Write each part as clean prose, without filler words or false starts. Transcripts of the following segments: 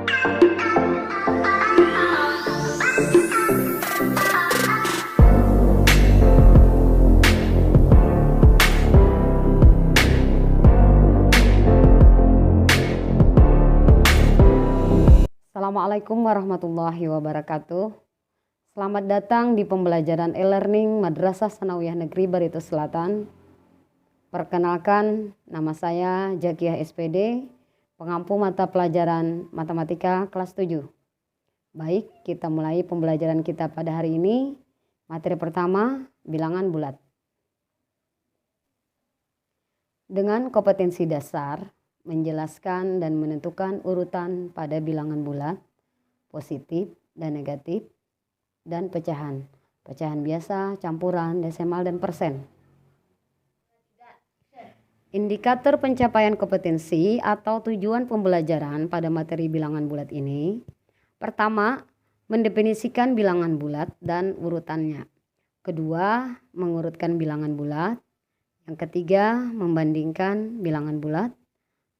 Assalamualaikum warahmatullahi wabarakatuh. Selamat datang di pembelajaran e-learning Madrasah Sanawiyah Negeri Barito Selatan. Perkenalkan, nama saya Jakiyah SPD, pengampu mata pelajaran Matematika kelas 7. Baik, kita mulai pembelajaran kita pada hari ini. Materi pertama, bilangan bulat. Dengan kompetensi dasar, menjelaskan dan menentukan urutan pada bilangan bulat, positif dan negatif, dan pecahan. Pecahan biasa, campuran, desimal, dan persen. Indikator pencapaian kompetensi atau tujuan pembelajaran pada materi bilangan bulat ini. Pertama, mendefinisikan bilangan bulat dan urutannya. Kedua, mengurutkan bilangan bulat. Yang ketiga, membandingkan bilangan bulat.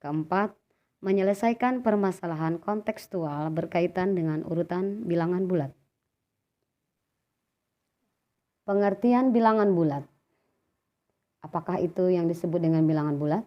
Keempat, menyelesaikan permasalahan kontekstual berkaitan dengan urutan bilangan bulat. Pengertian bilangan bulat. Apakah itu yang disebut dengan bilangan bulat?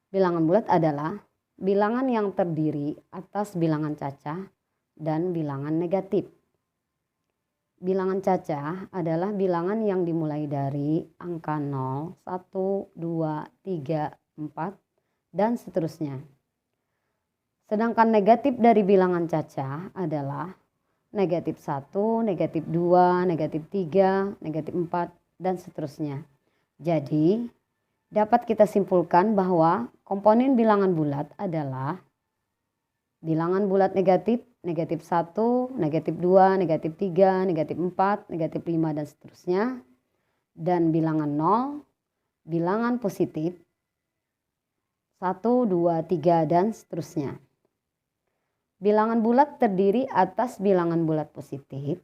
Bilangan bulat adalah bilangan yang terdiri atas bilangan cacah dan bilangan negatif. Bilangan cacah adalah bilangan yang dimulai dari angka 0, 1, 2, 3, 4, dan seterusnya. Sedangkan negatif dari bilangan cacah adalah negatif 1, negatif 2, negatif 3, negatif 4, dan seterusnya. Jadi, dapat kita simpulkan bahwa komponen bilangan bulat adalah bilangan bulat negatif, negatif 1, negatif 2, negatif 3, negatif 4, negatif 5, dan seterusnya. Dan bilangan 0, bilangan positif, 1, 2, 3, dan seterusnya. Bilangan bulat terdiri atas bilangan bulat positif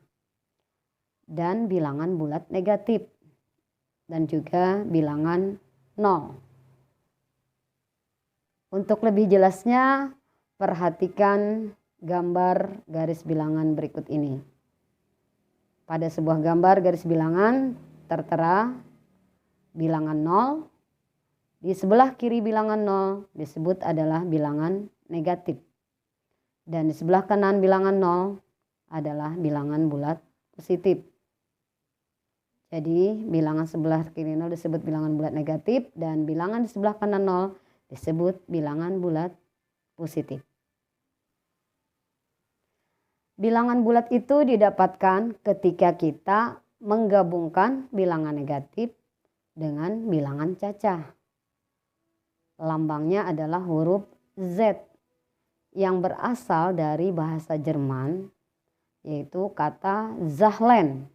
dan bilangan bulat negatif dan juga bilangan 0. Untuk lebih jelasnya, perhatikan gambar garis bilangan berikut ini. Pada sebuah gambar garis bilangan tertera bilangan 0. Di sebelah kiri bilangan 0 disebut adalah bilangan negatif. Dan di sebelah kanan bilangan 0 adalah bilangan bulat positif. Jadi bilangan sebelah kiri 0 disebut bilangan bulat negatif dan bilangan di sebelah kanan 0 disebut bilangan bulat positif. Bilangan bulat itu didapatkan ketika kita menggabungkan bilangan negatif dengan bilangan cacah. Lambangnya adalah huruf Z yang berasal dari bahasa Jerman, yaitu kata Zahlen,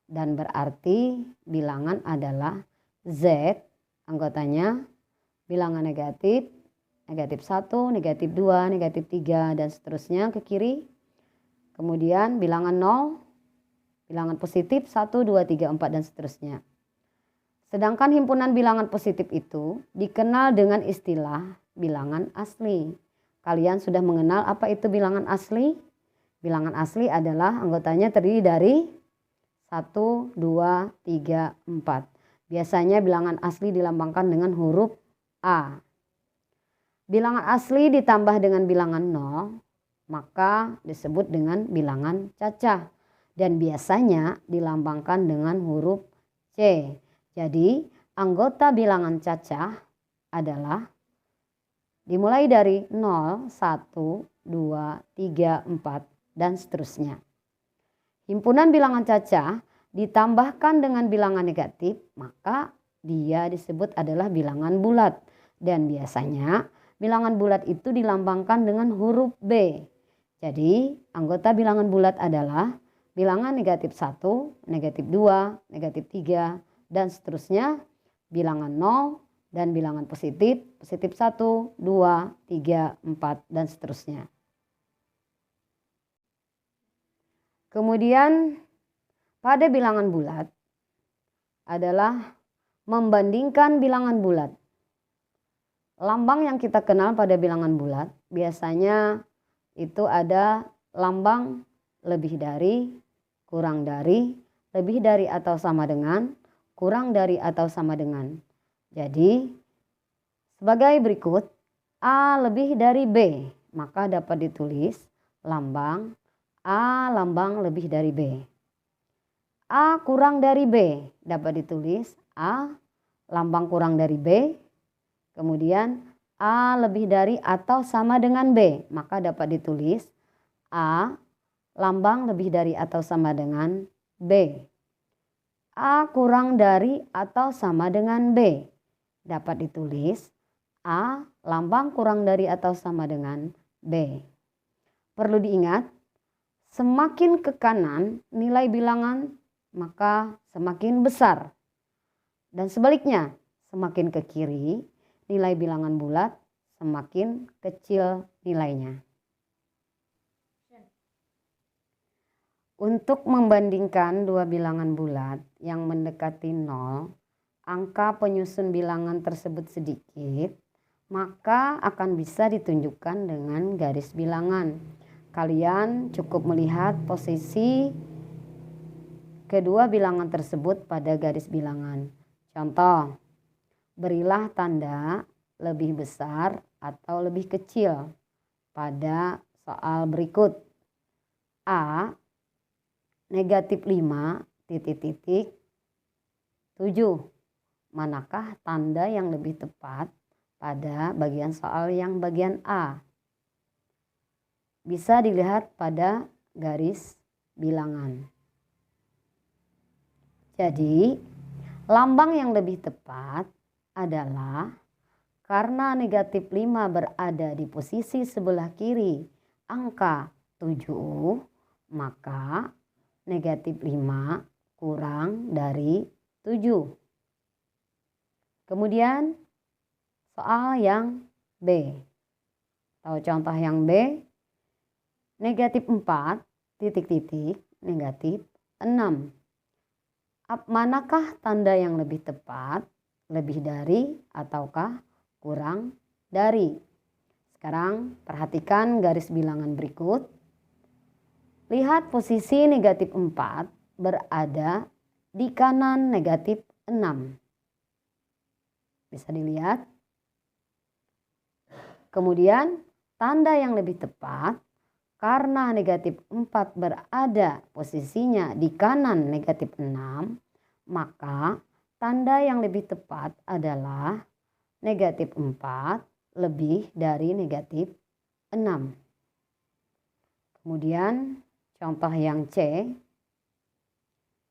dan berarti bilangan adalah Z, anggotanya bilangan negatif, negatif 1, negatif 2, negatif 3, dan seterusnya ke kiri. Kemudian bilangan 0, bilangan positif 1, 2, 3, 4, dan seterusnya. Sedangkan himpunan bilangan positif itu dikenal dengan istilah bilangan asli. Kalian sudah mengenal apa itu bilangan asli? Bilangan asli adalah anggotanya terdiri dari 1, 2, 3, 4. Biasanya bilangan asli dilambangkan dengan huruf A. Bilangan asli ditambah dengan bilangan 0, maka disebut dengan bilangan cacah. Dan biasanya dilambangkan dengan huruf C. Jadi, anggota bilangan cacah adalah dimulai dari 0, 1, 2, 3, 4, dan seterusnya. Himpunan bilangan cacah ditambahkan dengan bilangan negatif, maka dia disebut adalah bilangan bulat. Dan biasanya bilangan bulat itu dilambangkan dengan huruf B. Jadi, anggota bilangan bulat adalah bilangan negatif 1, negatif 2, negatif 3, dan seterusnya, bilangan 0 dan bilangan positif, positif 1, 2, 3, 4, dan seterusnya. Kemudian pada bilangan bulat adalah membandingkan bilangan bulat. Lambang yang kita kenal pada bilangan bulat biasanya itu ada lambang lebih dari, kurang dari, lebih dari atau sama dengan, kurang dari atau sama dengan. Jadi sebagai berikut, A lebih dari B, maka dapat ditulis lambang A lambang lebih dari B. A kurang dari B, dapat ditulis A lambang kurang dari B. Kemudian A lebih dari atau sama dengan B, maka dapat ditulis A lambang lebih dari atau sama dengan B. A kurang dari atau sama dengan B, dapat ditulis A lambang kurang dari atau sama dengan B. Perlu diingat, semakin ke kanan nilai bilangan maka semakin besar. Dan sebaliknya, semakin ke kiri nilai bilangan bulat semakin kecil nilainya. Untuk membandingkan dua bilangan bulat yang mendekati 0, angka penyusun bilangan tersebut sedikit, maka akan bisa ditunjukkan dengan garis bilangan. Kalian cukup melihat posisi kedua bilangan tersebut pada garis bilangan. Contoh, berilah tanda lebih besar atau lebih kecil pada soal berikut. A negatif 5 titik-titik 7. Manakah tanda yang lebih tepat pada bagian soal yang bagian A? Bisa dilihat pada garis bilangan. Jadi, lambang yang lebih tepat adalah karena negatif 5 berada di posisi sebelah kiri angka 7, maka negatif 5 kurang dari 7. Kemudian soal yang B. Atau contoh yang B, negatif 4 titik-titik negatif 6. Manakah tanda yang lebih tepat, lebih dari ataukah kurang dari? Sekarang perhatikan garis bilangan berikut. Lihat posisi negatif 4 berada di kanan negatif 6. Bisa dilihat. Kemudian tanda yang lebih tepat, karena negatif 4 berada posisinya di kanan negatif 6, maka tanda yang lebih tepat adalah negatif 4 lebih dari negatif 6. Kemudian contoh yang C,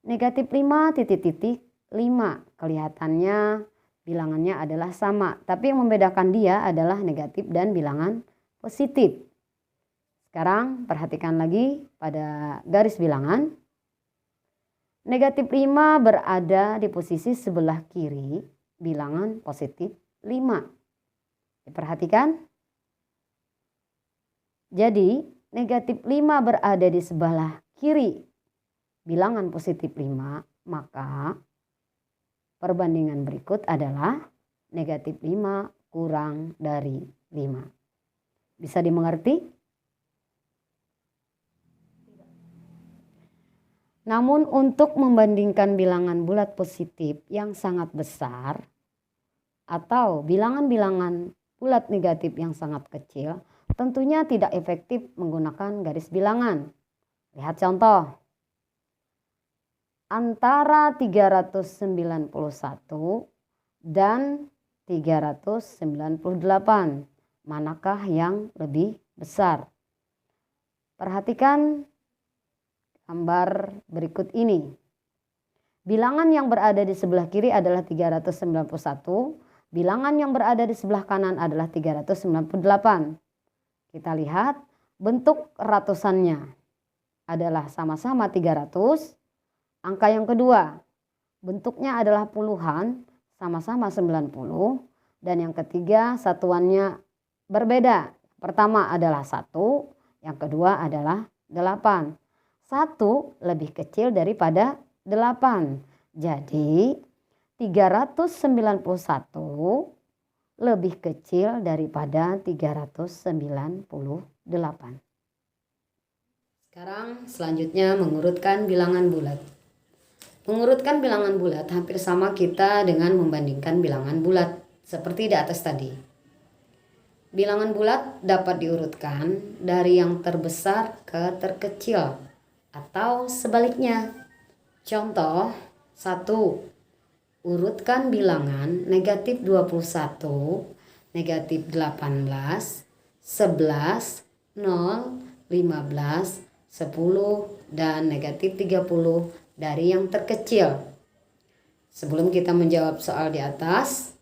negatif 5 titik-titik 5. Kelihatannya bilangannya adalah sama, tapi yang membedakan dia adalah negatif dan bilangan positif. Sekarang perhatikan lagi pada garis bilangan. Negatif 5 berada di posisi sebelah kiri bilangan positif 5. Diperhatikan. Jadi negatif 5 berada di sebelah kiri bilangan positif 5, maka perbandingan berikut adalah negatif 5 kurang dari 5. Bisa dimengerti? Namun untuk membandingkan bilangan bulat positif yang sangat besar atau bilangan-bilangan bulat negatif yang sangat kecil, tentunya tidak efektif menggunakan garis bilangan. Lihat contoh. Antara 391 dan 398, manakah yang lebih besar? Perhatikan gambar berikut ini. Bilangan yang berada di sebelah kiri adalah 391, bilangan yang berada di sebelah kanan adalah 398. Kita lihat bentuk ratusannya adalah sama-sama 300. Angka yang kedua bentuknya adalah puluhan, sama-sama 90. Dan yang ketiga satuannya berbeda. Pertama adalah 1, yang kedua adalah 8. 1 lebih kecil daripada 8. Jadi 391 lebih kecil daripada 398. Sekarang selanjutnya mengurutkan bilangan bulat. Mengurutkan bilangan bulat hampir sama kita dengan membandingkan bilangan bulat seperti di atas tadi. Bilangan bulat dapat diurutkan dari yang terbesar ke terkecil atau sebaliknya. Contoh 1. Urutkan bilangan negatif 21, negatif 18, 11, 0, 15, 10, dan negatif 30 dari yang terkecil. Sebelum kita menjawab soal di atas,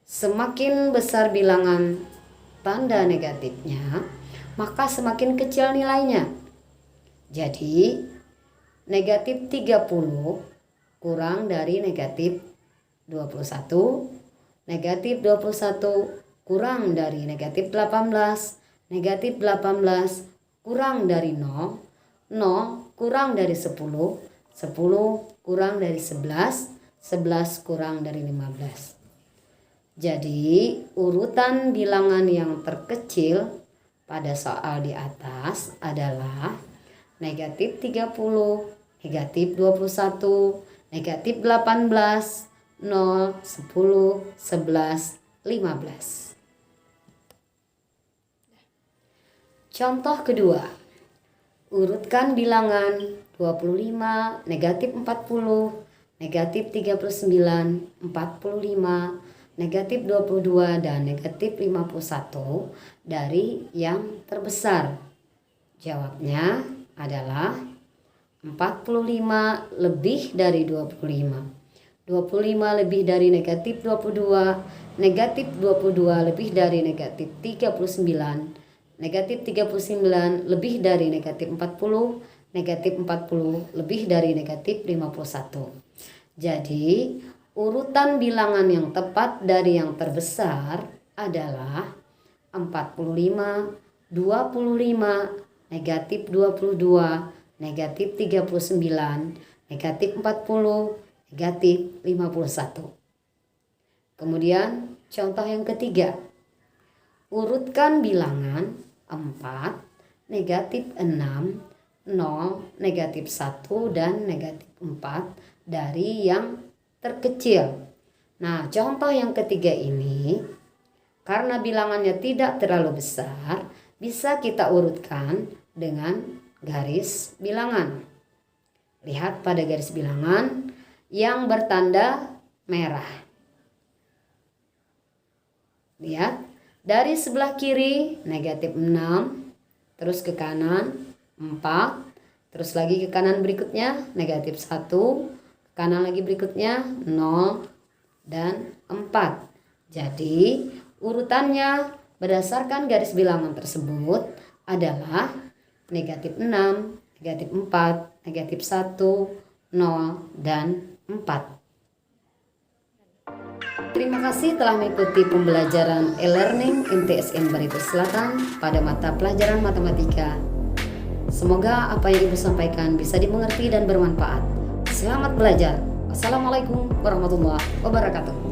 semakin besar bilangan tanda negatifnya, maka semakin kecil nilainya. Jadi, negatif 30 kurang dari negatif 21, negatif 21 kurang dari negatif 18, negatif 18 kurang dari 0, 0 kurang dari 10, 10 kurang dari 11, 11 kurang dari 15. Jadi urutan bilangan yang terkecil pada soal di atas adalah negatif 30, negatif 21, negatif 18, 0, 10, 11, 15. Contoh kedua, urutkan bilangan 25, negatif 40, negatif 39, 45, negatif 22, dan negatif 51 dari yang terbesar. Jawabnya adalah 45 lebih dari 25. 25 lebih dari negatif 22, negatif 22 lebih dari negatif 39, negatif 39 lebih dari negatif 40, negatif 40 lebih dari negatif 51. Jadi, urutan bilangan yang tepat dari yang terbesar adalah 45, 25, negatif 22, negatif 39, negatif 40, negatif 51. Kemudian, contoh yang ketiga. Urutkan bilangan 4, negatif 6, 0, negatif 1, dan negatif 4 dari yang terkecil. Nah, contoh yang ketiga ini, karena bilangannya tidak terlalu besar, bisa kita urutkan dengan garis bilangan. Lihat pada garis bilangan yang bertanda merah. Lihat, dari sebelah kiri negatif 6, terus ke kanan 4, terus lagi ke kanan berikutnya negatif 1, ke kanan lagi berikutnya 0, dan 4. Jadi urutannya berdasarkan garis bilangan tersebut adalah negatif 6, negatif 4, negatif 1, 0, dan 4. Terima kasih telah mengikuti pembelajaran e-learning MTSN Barito Selatan pada mata pelajaran matematika. Semoga apa yang Ibu sampaikan bisa dimengerti dan bermanfaat. Selamat belajar. Wassalamualaikum warahmatullahi wabarakatuh.